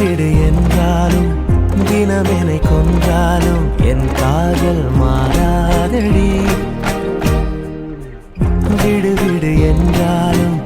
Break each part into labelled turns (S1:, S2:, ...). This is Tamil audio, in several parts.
S1: விடு என்றாலும் தினமெனை கொன்றாலும் என் காதல் மாறாதடி. விடு விடு என்றாலும்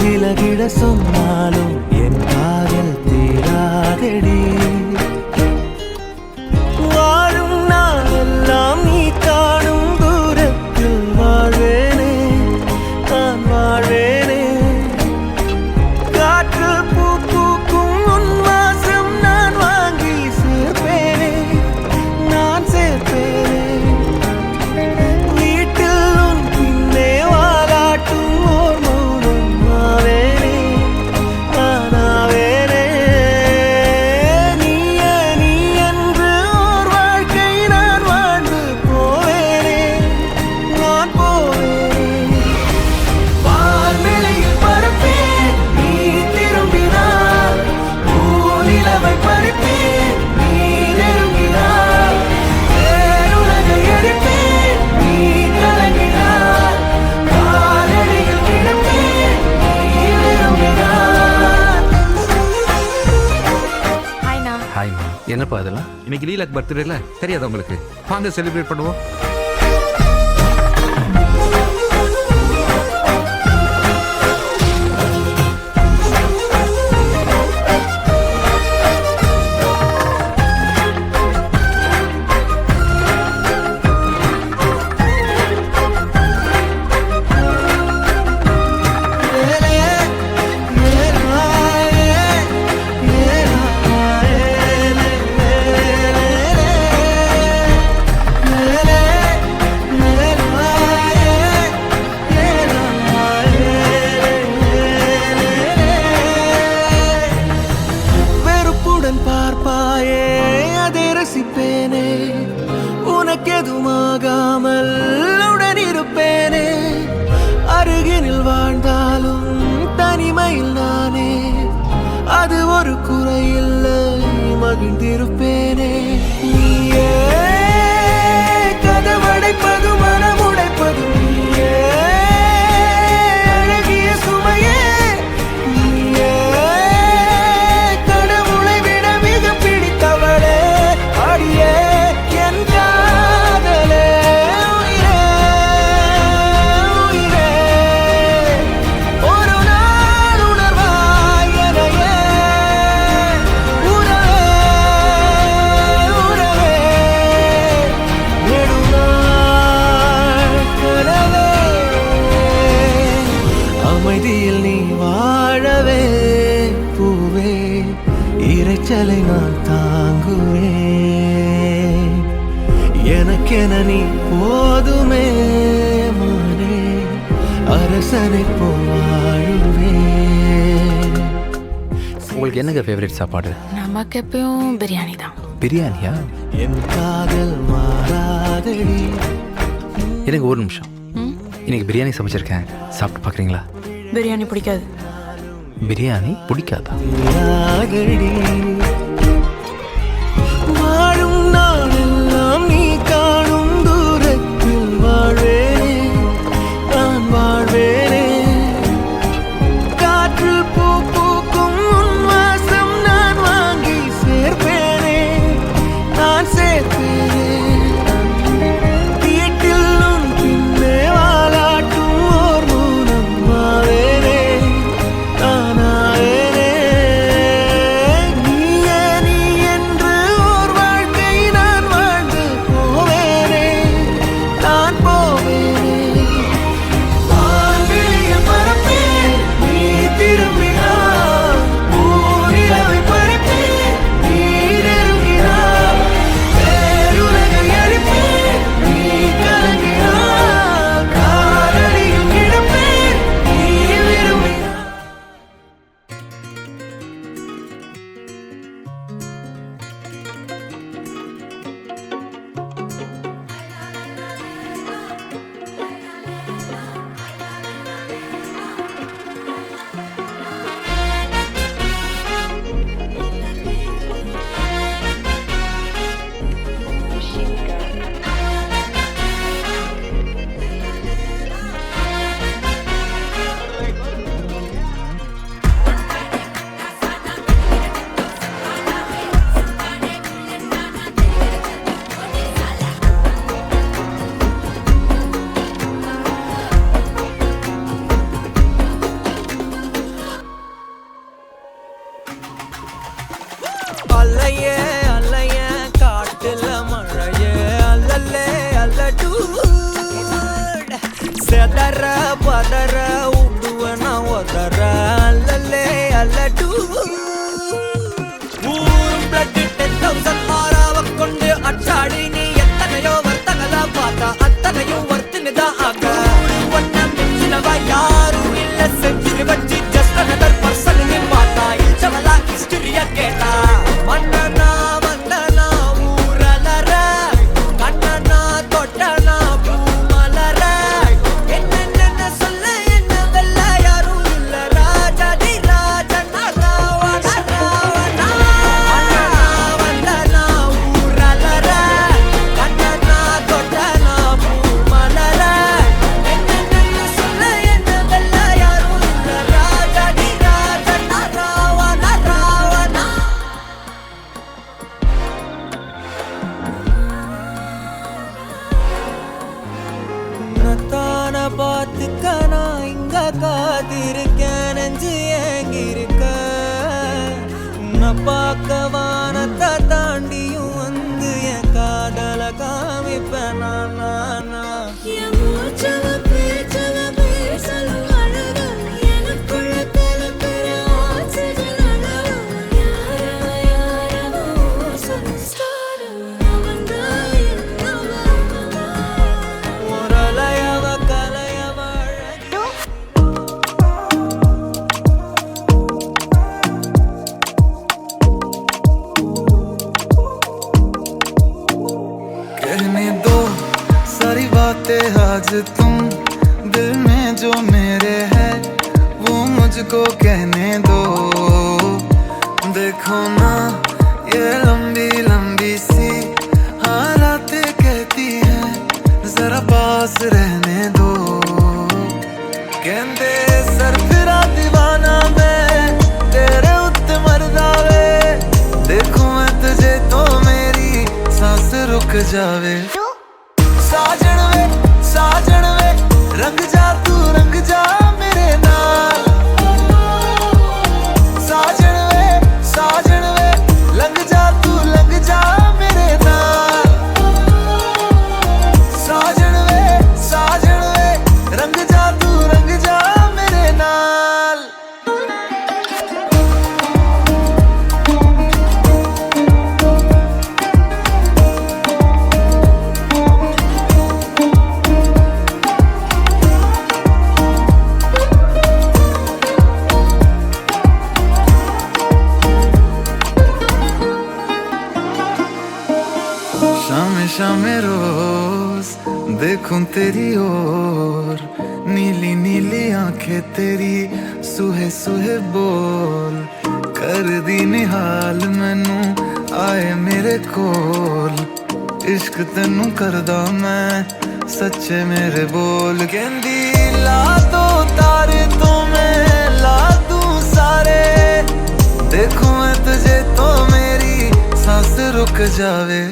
S1: விலகிட சொன்னாலும் என் காதல் தீராதடி. வாழும் நாளெல்லாம் நீ காணும் தூரத்தில் வாழ்வேனே, நான் வாழ்வேனே. காற்றில் பூ பூக்கும் உன் வாசம் நான் வாங்கி சேர்ப்பேனே, நான் சேர்ப்பேனே. வீட்டில் உன் பின்னே வாலாட்டும் ஓர் மௌனம் ஆவேனே, நானாவேனே. நீயே நீ என்று ஓர் வாழ்க்கை நான் வாழ்ந்து போவேனே, நான் போவேனே. வான்வெளியில் பறப்பேன் நீ திரும்பினார், பூநிலவை பறிப்பேன் நீ நெருங்கினார். வேறுலகை எடுப்பேன் நீ கலங்கினார், காலடியில் கிடப்பேன் நீ விரும்பினார்.
S2: ஹாய்ண்ணா.
S3: ஹாய்மா. என்னப்பா அதெல்லாம்? இன்னைக்கு லீலாக்கு பர்த்டேல தெரியாதா உங்களுக்கு? வாங்க செலிப்ரேட் பண்ணுவோம்.
S1: வெறுப்புடன் பார்ப்பாயே அதை ரசிப்பேனே, உனக்கெதுமாகாமல் உடன் இருப்பேனே. அருகினில் வாழ்ந்தாலும் தனிமையில் நானே, அது ஒரு குறையில்லை, மகிழ்ந்திருப்பேனே. நீயே கதவடைப்பது மனமுடைப்பதும் நீயே, அழகிய சுமையே நீயே. கடவுளை விட மிக பிடித்தவளே, அடியே என் காதலே. உயிரே உயிரே, ஒரு நாள் உணர்வாய் எனையே. உறவே உறவே, நெடுநாள் கனவே. அமைதியில் நீ வாழவே பூவே, இரைச்சலை நான் தாங்குவேன். எனக்கென நீ போதுமே மானே, அரசனை போல் வாழுவேன்.
S3: உங்களுக்கு என்னங்க ஃபேவரட் சாப்பாடு?
S2: நமக்கு எப்பயும் பிரியாணி தான்.
S3: பிரியாணியா?
S1: என் காதல் மாறாதடி.
S3: எனக்கு ஒரு நிமிஷம்.
S2: ம்,
S3: இன்னைக்கு பிரியாணி சமைச்சிருக்கேன், சாப்பிட்டு பார்க்குறீங்களா?
S2: பிரியாணி பிடிக்காது.
S3: பிரியாணி பிடிக்காதா?
S1: தீராதடி. வாழும் நாளெல்லாம் நீ காணும் தூரத்தில் வாழ்வேனே, நான் வாழ்வேனே. காற்றில் பூ பூக்கும் உன் வாசம் நான் வாங்கி சேர்ப்பேனே, நான் சேர்ப்பேனே. வீட்டில் உன் பின்னே வாலாட்டும் ஓர் மௌனம் ஆவேனே, நானாவேனே. நீயே ಸೆದರ ಪದರ ಉಡುವನ ಒದರ ಅಲ್ಲಲ್ಲೇ ಅಲ್ಲಟು ಊರು ಬ್ಲಡ್ 10,000 ஆறாவ கொண்டு அச்சாடி நீ எத்தனையோ வர்த்தகல பார்த்தா அத்தனையும் வர்த்தினிதா ஆக ஒன்ன மிஞ்சினவ யாரும் இல்ல செஞ்சுரி வச்சு ஜஸ்ட் another person நீ பார்த்தா இச்சவலா ஹிஸ்டரிய கேட்டா மன்னனா வந்தனா ஊரலர கண்ணனா தொட்டனா பூமலர என்ன சொல்ல என்ன வெல்ல யாரும் இல்ல ராஜாதி ராஜனா ராவண ராவணா வந்தனா ஊரலர கண்ணனா தொட்டனா பூமலர என்ன சொல்ல என்ன வெல்ல யாரும் இல்ல ராஜாதி ராஜனா ராவண ராவணா உன்னத்தான பார்த்துக்க நான் இங்க காத்திருக்கேன் நெஞ்சு ஏங்கிருக்க உன்னை பார்க்க வானத்தை தாண்டியும் வந்து என் காதல காமிப்பேன் நான் ஒரலையவ கலையவ அழகி
S4: कहने दो सारी बातें आज तुम दिल में जो मेरे है वो मुझको कहने दो देखो ना ये लंबी लंबी सी हालातें कहती हैं जरा पास रहने दो कहते सर फिरा दीवाना मैं तेरे उत्ते मरदा वे देखो मैं तुझे तो मेरी सांस रुक जावे साजन वे रंग जा तू रंग जा मेरे नाल साजन वे लंग जा तू लंग जा मेरे नाल साजन वे रंग जा तू रंग जा मेरे नाल शामे शामे रोज देखूं तेरी ओर नीली नीली आंखें तेरी सुहे सुहे बोल कर दी निहाल मैनू आए मेरे कोल इश्क तेनू करदा मैं सच्चे मेरे बोल कहंदी ला दो तारे तो मैं ला दूं सारे देखूं मैं तुझे तो मेरी सांस रुक जावे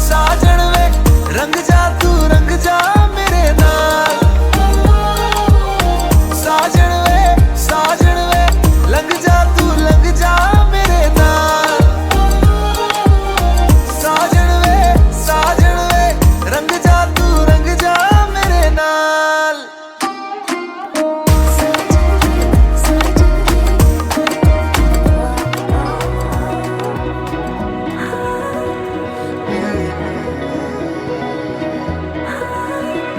S5: साजन
S4: वे रंग जा तू रंग जा मेरे नाल साजन वे लंग जा तू लंग जा मेरे नाल साजन वे रंग जा तू रंग जा मेरे नाल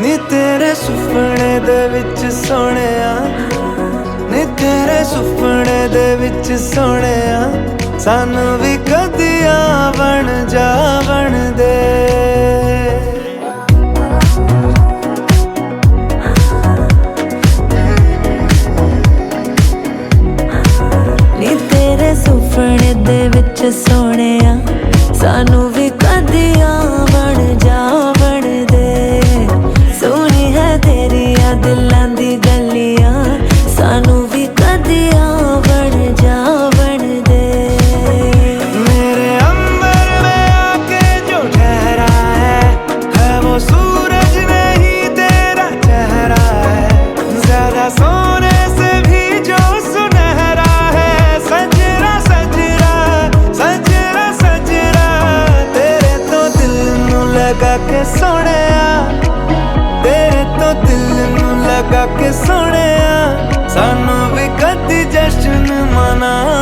S1: ਨੀ ਤੇਰੇ ਸੁਪਨੇ ਦੇ ਵਿੱਚ ਸੋਹਣਿਆ ਨੀ ਤੇਰੇ ਸੁਪਨੇ ਦੇ ਵਿੱਚ ਸੋਹਣਿਆ ਸਾਨੂੰ ਵੀ ਕਦੀਆਂ ਬਣ ਜਾਵਣ ਦੇ
S5: ਨੀ ਤੇਰੇ ਸੁਪਨੇ ਦੇ ਵਿੱਚ ਸੋਹਣਿਆ ਸਾਨੂੰ ਵੀ ਕਦੀਆਂ ਬਣ ਜਾਵਣ ਦੇ ਸੋਹਣੀ ਹੈ ਤੇਰੀਆਂ ਦਿਲਾਂ ਦੀ ਗਲੀਆਂ ਸਾਨੂੰ ਵੀ ਕਦੀਆਂ ਬਣ ਜਾਵਣ ਦੇ
S1: मेरे अंबर में आके जो ठहरा है वो सूरज नहीं तेरा चेहरा है ज्यादा सोने से भी जो सुनहरा है सजरा ना